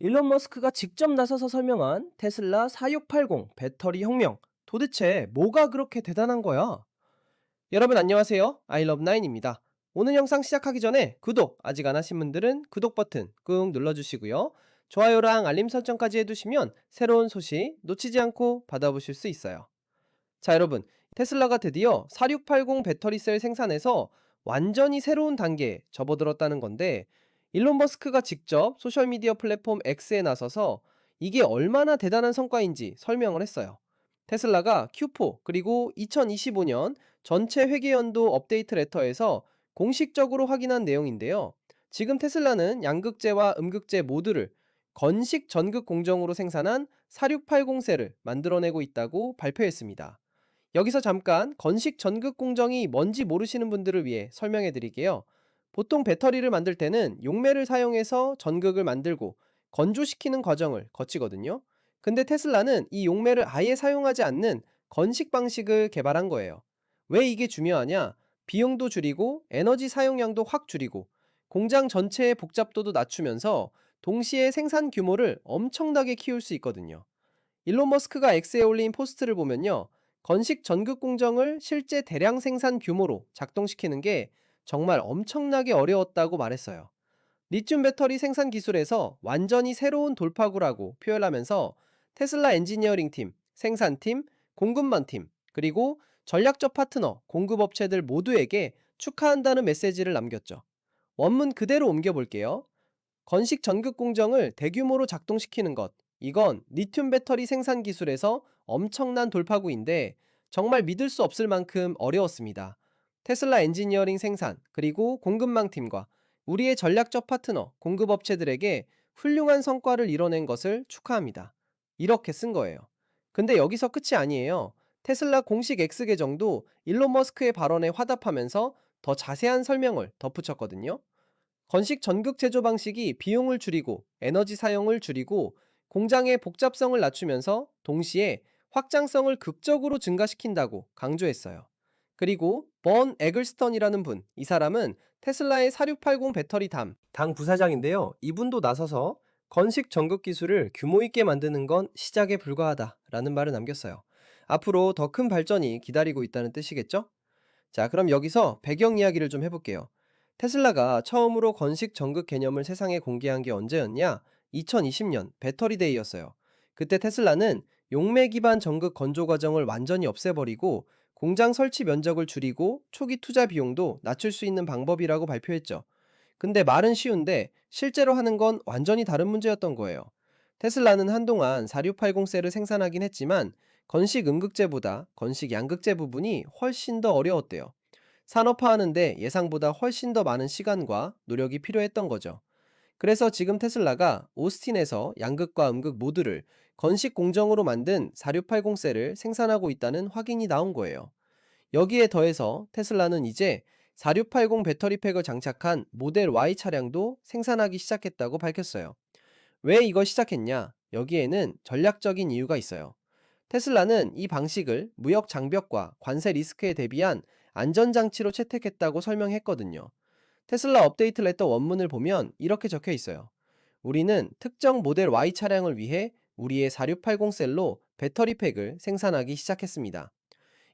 일론 머스크가 직접 나서서 설명한 테슬라 4680 배터리 혁명. 도대체 뭐가 그렇게 대단한 거야? 여러분 안녕하세요. 아이러브나인입니다. 오늘 영상 시작하기 전에 구독 아직 안 하신 분들은 구독 버튼 꾹 눌러주시고요. 좋아요랑 알림 설정까지 해두시면 새로운 소식 놓치지 않고 받아보실 수 있어요. 자, 여러분. 테슬라가 드디어 4680 배터리 셀 생산에서 완전히 새로운 단계에 접어들었다는 건데, 일론 머스크가 직접 소셜미디어 플랫폼 X에 나서서 이게 얼마나 대단한 성과인지 설명을 했어요. 테슬라가 Q4 그리고 2025년 전체 회계연도 업데이트 레터에서 공식적으로 확인한 내용인데요. 지금 테슬라는 양극재와 음극재 모두를 건식 전극 공정으로 생산한 4680 셀을 만들어내고 있다고 발표했습니다. 여기서 잠깐 건식 전극 공정이 뭔지 모르시는 분들을 위해 설명해 드릴게요. 보통 배터리를 만들 때는 용매를 사용해서 전극을 만들고 건조시키는 과정을 거치거든요. 근데 테슬라는 이 용매를 아예 사용하지 않는 건식 방식을 개발한 거예요. 왜 이게 중요하냐? 비용도 줄이고 에너지 사용량도 확 줄이고 공장 전체의 복잡도도 낮추면서 동시에 생산 규모를 엄청나게 키울 수 있거든요. 일론 머스크가 X에 올린 포스트를 보면요. 건식 전극 공정을 실제 대량 생산 규모로 작동시키는 게 정말 엄청나게 어려웠다고 말했어요. 리튬 배터리 생산 기술에서 완전히 새로운 돌파구라고 표현하면서 테슬라 엔지니어링 팀, 생산팀, 공급망 팀, 그리고 전략적 파트너, 공급업체들 모두에게 축하한다는 메시지를 남겼죠. 원문 그대로 옮겨볼게요. 건식 전극 공정을 대규모로 작동시키는 것. 이건 리튬 배터리 생산 기술에서 엄청난 돌파구인데 정말 믿을 수 없을 만큼 어려웠습니다. 테슬라 엔지니어링 생산, 그리고 공급망 팀과 우리의 전략적 파트너, 공급업체들에게 훌륭한 성과를 이뤄낸 것을 축하합니다. 이렇게 쓴 거예요. 근데 여기서 끝이 아니에요. 테슬라 공식 X 계정도 일론 머스크의 발언에 화답하면서 더 자세한 설명을 덧붙였거든요. 건식 전극 제조 방식이 비용을 줄이고 에너지 사용을 줄이고 공장의 복잡성을 낮추면서 동시에 확장성을 극적으로 증가시킨다고 강조했어요. 그리고 번 에글스턴이라는 분, 이 사람은 테슬라의 4680 배터리 당 부사장인데요. 이분도 나서서 건식 전극 기술을 규모 있게 만드는 건 시작에 불과하다라는 말을 남겼어요. 앞으로 더 큰 발전이 기다리고 있다는 뜻이겠죠? 자, 그럼 여기서 배경 이야기를 좀 해볼게요. 테슬라가 처음으로 건식 전극 개념을 세상에 공개한 게 언제였냐? 2020년 배터리데이였어요. 그때 테슬라는 용매 기반 전극 건조 과정을 완전히 없애버리고 공장 설치 면적을 줄이고 초기 투자 비용도 낮출 수 있는 방법이라고 발표했죠. 근데 말은 쉬운데 실제로 하는 건 완전히 다른 문제였던 거예요. 테슬라는 한동안 4680 셀을 생산하긴 했지만 건식 음극재보다 건식 양극재 부분이 훨씬 더 어려웠대요. 산업화하는데 예상보다 훨씬 더 많은 시간과 노력이 필요했던 거죠. 그래서 지금 테슬라가 오스틴에서 양극과 음극 모두를 건식 공정으로 만든 4680 셀을 생산하고 있다는 확인이 나온 거예요. 여기에 더해서 테슬라는 이제 4680 배터리팩을 장착한 모델 Y 차량도 생산하기 시작했다고 밝혔어요. 왜 이걸 시작했냐? 여기에는 전략적인 이유가 있어요. 테슬라는 이 방식을 무역 장벽과 관세 리스크에 대비한 안전장치로 채택했다고 설명했거든요. 테슬라 업데이트 레터 원문을 보면 이렇게 적혀 있어요. 우리는 특정 모델 Y 차량을 위해 우리의 4680 셀로 배터리 팩을 생산하기 시작했습니다.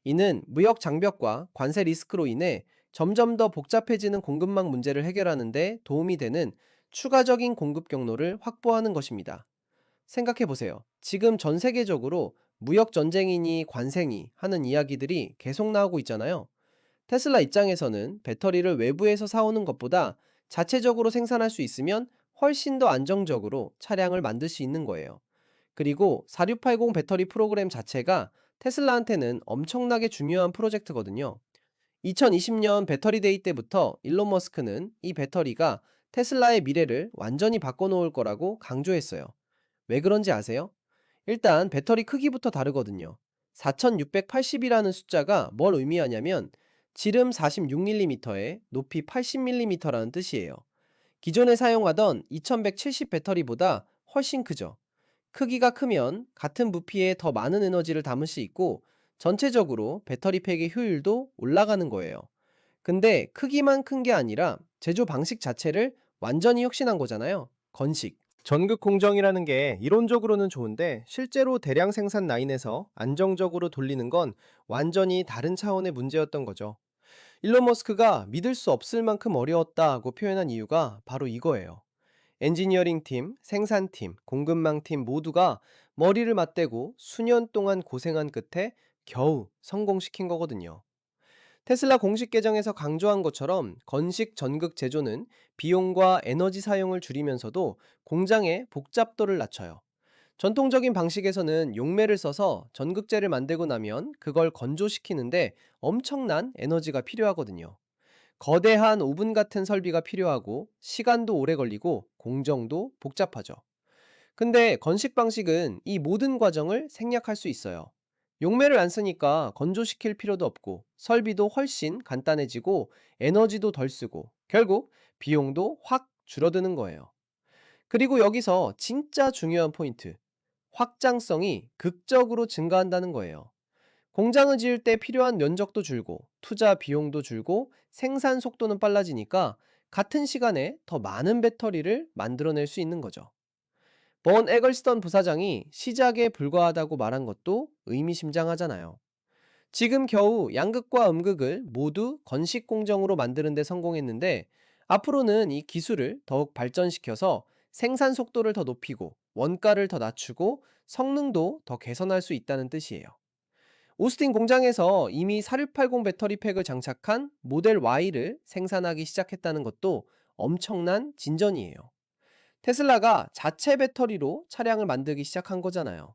이는 무역 장벽과 관세 리스크로 인해 점점 더 복잡해지는 공급망 문제를 해결하는 데 도움이 되는 추가적인 공급 경로를 확보하는 것입니다. 생각해 보세요. 지금 전 세계적으로 무역 전쟁이니 관세니 하는 이야기들이 계속 나오고 있잖아요. 테슬라 입장에서는 배터리를 외부에서 사오는 것보다 자체적으로 생산할 수 있으면 훨씬 더 안정적으로 차량을 만들 수 있는 거예요. 그리고 4680 배터리 프로그램 자체가 테슬라한테는 엄청나게 중요한 프로젝트거든요. 2020년 배터리 데이 때부터 일론 머스크는 이 배터리가 테슬라의 미래를 완전히 바꿔놓을 거라고 강조했어요. 왜 그런지 아세요? 일단 배터리 크기부터 다르거든요. 4680이라는 숫자가 뭘 의미하냐면 지름 46mm에 높이 80mm라는 뜻이에요. 기존에 사용하던 2170 배터리보다 훨씬 크죠. 크기가 크면 같은 부피에 더 많은 에너지를 담을 수 있고 전체적으로 배터리 팩의 효율도 올라가는 거예요. 근데 크기만 큰 게 아니라 제조 방식 자체를 완전히 혁신한 거잖아요. 건식. 전극 공정이라는 게 이론적으로는 좋은데 실제로 대량 생산 라인에서 안정적으로 돌리는 건 완전히 다른 차원의 문제였던 거죠. 일론 머스크가 믿을 수 없을 만큼 어려웠다고 표현한 이유가 바로 이거예요. 엔지니어링 팀, 생산팀, 공급망 팀 모두가 머리를 맞대고 수년 동안 고생한 끝에 겨우 성공시킨 거거든요. 테슬라 공식 계정에서 강조한 것처럼 건식 전극 제조는 비용과 에너지 사용을 줄이면서도 공장의 복잡도를 낮춰요. 전통적인 방식에서는 용매를 써서 전극제를 만들고 나면 그걸 건조시키는데 엄청난 에너지가 필요하거든요. 거대한 오븐 같은 설비가 필요하고 시간도 오래 걸리고 공정도 복잡하죠. 근데 건식 방식은 이 모든 과정을 생략할 수 있어요. 용매를 안 쓰니까 건조시킬 필요도 없고 설비도 훨씬 간단해지고 에너지도 덜 쓰고 결국 비용도 확 줄어드는 거예요. 그리고 여기서 진짜 중요한 포인트. 확장성이 극적으로 증가한다는 거예요. 공장을 지을 때 필요한 면적도 줄고 투자 비용도 줄고 생산 속도는 빨라지니까 같은 시간에 더 많은 배터리를 만들어낼 수 있는 거죠. 본 에글스턴 부사장이 시작에 불과하다고 말한 것도 의미심장하잖아요. 지금 겨우 양극과 음극을 모두 건식 공정으로 만드는 데 성공했는데 앞으로는 이 기술을 더욱 발전시켜서 생산 속도를 더 높이고 원가를 더 낮추고 성능도 더 개선할 수 있다는 뜻이에요. 오스틴 공장에서 이미 4680 배터리팩을 장착한 모델 Y를 생산하기 시작했다는 것도 엄청난 진전이에요. 테슬라가 자체 배터리로 차량을 만들기 시작한 거잖아요.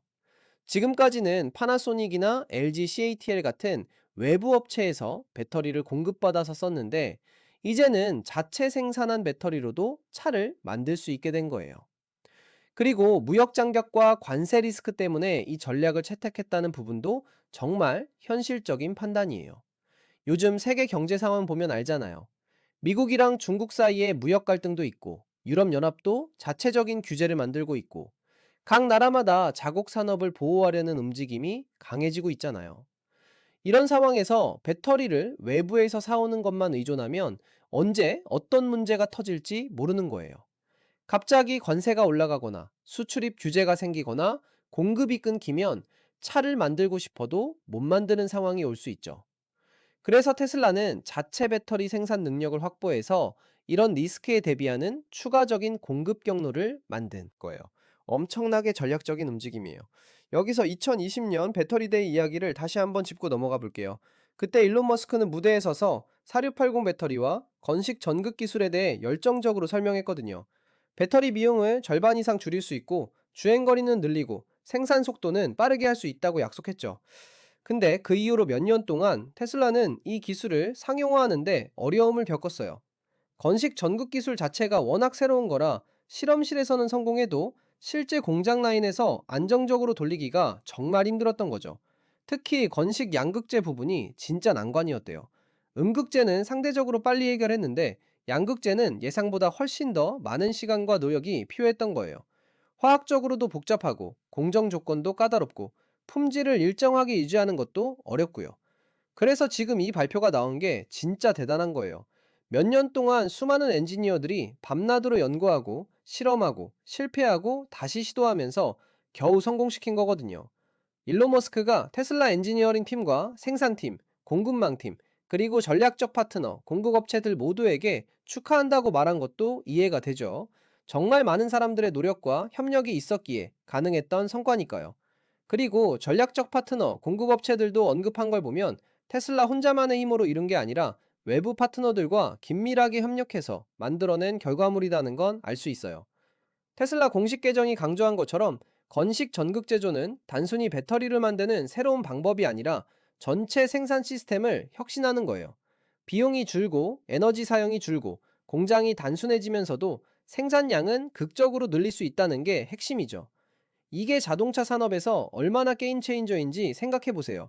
지금까지는 파나소닉이나 LG CATL 같은 외부 업체에서 배터리를 공급받아서 썼는데, 이제는 자체 생산한 배터리로도 차를 만들 수 있게 된 거예요. 그리고 무역 장벽과 관세 리스크 때문에 이 전략을 채택했다는 부분도 정말 현실적인 판단이에요. 요즘 세계 경제 상황 보면 알잖아요. 미국이랑 중국 사이에 무역 갈등도 있고, 유럽연합도 자체적인 규제를 만들고 있고, 각 나라마다 자국 산업을 보호하려는 움직임이 강해지고 있잖아요. 이런 상황에서 배터리를 외부에서 사오는 것만 의존하면 언제 어떤 문제가 터질지 모르는 거예요. 갑자기 관세가 올라가거나 수출입 규제가 생기거나 공급이 끊기면 차를 만들고 싶어도 못 만드는 상황이 올 수 있죠. 그래서 테슬라는 자체 배터리 생산 능력을 확보해서 이런 리스크에 대비하는 추가적인 공급 경로를 만든 거예요. 엄청나게 전략적인 움직임이에요. 여기서 2020년 배터리데이 이야기를 다시 한번 짚고 넘어가 볼게요. 그때 일론 머스크는 무대에 서서 4680 배터리와 건식 전극 기술에 대해 열정적으로 설명했거든요. 배터리 비용을 절반 이상 줄일 수 있고 주행거리는 늘리고 생산 속도는 빠르게 할 수 있다고 약속했죠. 근데 그 이후로 몇 년 동안 테슬라는 이 기술을 상용화하는데 어려움을 겪었어요. 건식 전극 기술 자체가 워낙 새로운 거라 실험실에서는 성공해도 실제 공장 라인에서 안정적으로 돌리기가 정말 힘들었던 거죠. 특히 건식 양극재 부분이 진짜 난관이었대요. 음극재는 상대적으로 빨리 해결했는데 양극재는 예상보다 훨씬 더 많은 시간과 노력이 필요했던 거예요. 화학적으로도 복잡하고 공정 조건도 까다롭고 품질을 일정하게 유지하는 것도 어렵고요. 그래서 지금 이 발표가 나온 게 진짜 대단한 거예요. 몇 년 동안 수많은 엔지니어들이 밤낮으로 연구하고 실험하고 실패하고 다시 시도하면서 겨우 성공시킨 거거든요. 일론 머스크가 테슬라 엔지니어링 팀과 생산팀, 공급망팀, 그리고 전략적 파트너, 공급업체들 모두에게 축하한다고 말한 것도 이해가 되죠. 정말 많은 사람들의 노력과 협력이 있었기에 가능했던 성과니까요. 그리고 전략적 파트너, 공급업체들도 언급한 걸 보면 테슬라 혼자만의 힘으로 이룬 게 아니라 외부 파트너들과 긴밀하게 협력해서 만들어낸 결과물이라는 건 알 수 있어요. 테슬라 공식 계정이 강조한 것처럼 건식 전극 제조는 단순히 배터리를 만드는 새로운 방법이 아니라 전체 생산 시스템을 혁신하는 거예요. 비용이 줄고 에너지 사용이 줄고 공장이 단순해지면서도 생산량은 극적으로 늘릴 수 있다는 게 핵심이죠. 이게 자동차 산업에서 얼마나 게임 체인저인지 생각해 보세요.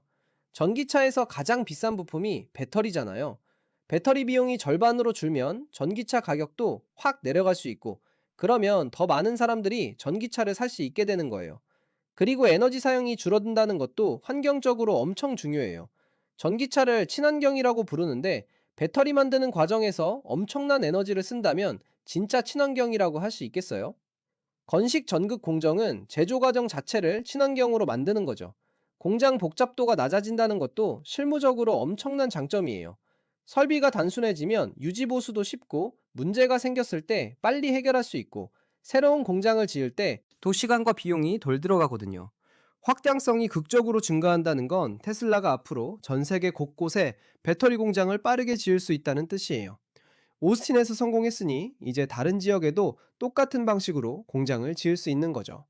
전기차에서 가장 비싼 부품이 배터리잖아요. 배터리 비용이 절반으로 줄면 전기차 가격도 확 내려갈 수 있고, 그러면 더 많은 사람들이 전기차를 살 수 있게 되는 거예요. 그리고 에너지 사용이 줄어든다는 것도 환경적으로 엄청 중요해요. 전기차를 친환경이라고 부르는데 배터리 만드는 과정에서 엄청난 에너지를 쓴다면 진짜 친환경이라고 할 수 있겠어요? 건식 전극 공정은 제조 과정 자체를 친환경으로 만드는 거죠. 공장 복잡도가 낮아진다는 것도 실무적으로 엄청난 장점이에요. 설비가 단순해지면 유지 보수도 쉽고 문제가 생겼을 때 빨리 해결할 수 있고 새로운 공장을 지을 때 또 시간과 비용이 덜 들어가거든요. 확장성이 극적으로 증가한다는 건 테슬라가 앞으로 전 세계 곳곳에 배터리 공장을 빠르게 지을 수 있다는 뜻이에요. 오스틴에서 성공했으니 이제 다른 지역에도 똑같은 방식으로 공장을 지을 수 있는 거죠.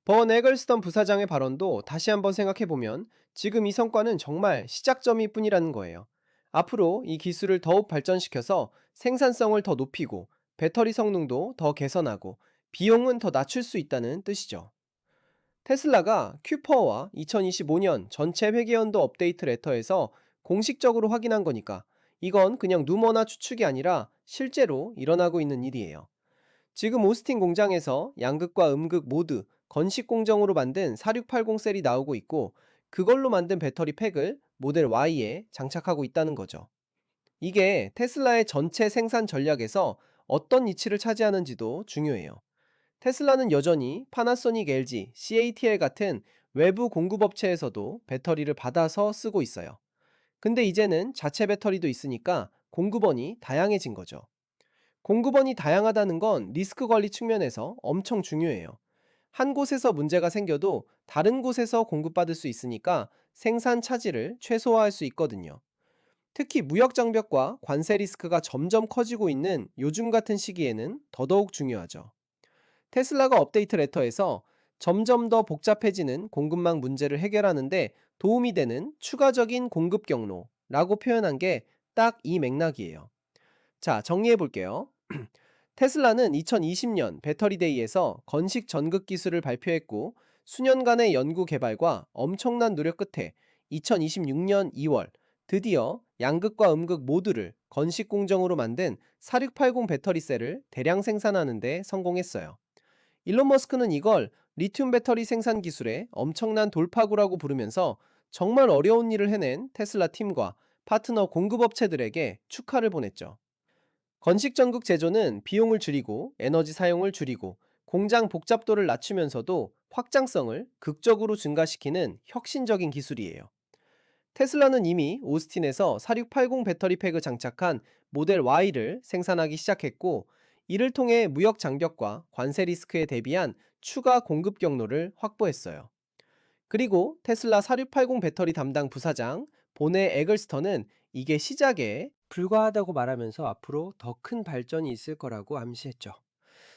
번 에글스턴 부사장의 발언도 다시 한번 생각해보면 지금 이 성과는 정말 시작점일 뿐이라는 거예요. 앞으로 이 기술을 더욱 발전시켜서 생산성을 더 높이고 배터리 성능도 더 개선하고 비용은 더 낮출 수 있다는 뜻이죠. 테슬라가 큐퍼와 2025년 전체 회계연도 업데이트 레터에서 공식적으로 확인한 거니까 이건 그냥 루머나 추측이 아니라 실제로 일어나고 있는 일이에요. 지금 오스틴 공장에서 양극과 음극 모두 건식 공정으로 만든 4680 셀이 나오고 있고 그걸로 만든 배터리 팩을 모델 Y에 장착하고 있다는 거죠. 이게 테슬라의 전체 생산 전략에서 어떤 위치를 차지하는지도 중요해요. 테슬라는 여전히 파나소닉, LG, CATL 같은 외부 공급업체에서도 배터리를 받아서 쓰고 있어요. 근데 이제는 자체 배터리도 있으니까 공급원이 다양해진 거죠. 공급원이 다양하다는 건 리스크 관리 측면에서 엄청 중요해요. 한 곳에서 문제가 생겨도 다른 곳에서 공급받을 수 있으니까 생산 차질을 최소화할 수 있거든요. 특히 무역 장벽과 관세 리스크가 점점 커지고 있는 요즘 같은 시기에는 더더욱 중요하죠. 테슬라가 업데이트 레터에서 점점 더 복잡해지는 공급망 문제를 해결하는데 도움이 되는 추가적인 공급 경로라고 표현한 게 딱 이 맥락이에요. 자, 정리해 볼게요. 테슬라는 2020년 배터리데이에서 건식 전극 기술을 발표했고 수년간의 연구 개발과 엄청난 노력 끝에 2026년 2월 드디어 양극과 음극 모두를 건식 공정으로 만든 4680 배터리 셀을 대량 생산하는 데 성공했어요. 일론 머스크는 이걸 리튬 배터리 생산 기술의 엄청난 돌파구라고 부르면서 정말 어려운 일을 해낸 테슬라 팀과 파트너 공급업체들에게 축하를 보냈죠. 건식 전극 제조는 비용을 줄이고 에너지 사용을 줄이고 공장 복잡도를 낮추면서도 확장성을 극적으로 증가시키는 혁신적인 기술이에요. 테슬라는 이미 오스틴에서 4680 배터리 팩을 장착한 모델 Y를 생산하기 시작했고, 이를 통해 무역 장벽과 관세 리스크에 대비한 추가 공급 경로를 확보했어요. 그리고 테슬라 4680 배터리 담당 부사장 보네 에글스턴은 이게 시작에 불과하다고 말하면서 앞으로 더 큰 발전이 있을 거라고 암시했죠.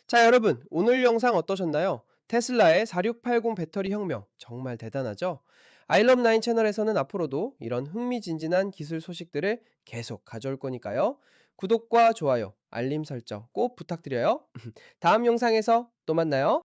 자, 여러분, 오늘 영상 어떠셨나요? 테슬라의 4680 배터리 혁명 정말 대단하죠? 아이럽9 채널에서는 앞으로도 이런 흥미진진한 기술 소식들을 계속 가져올 거니까요. 구독과 좋아요, 알림 설정 꼭 부탁드려요. 다음 영상에서 또 만나요.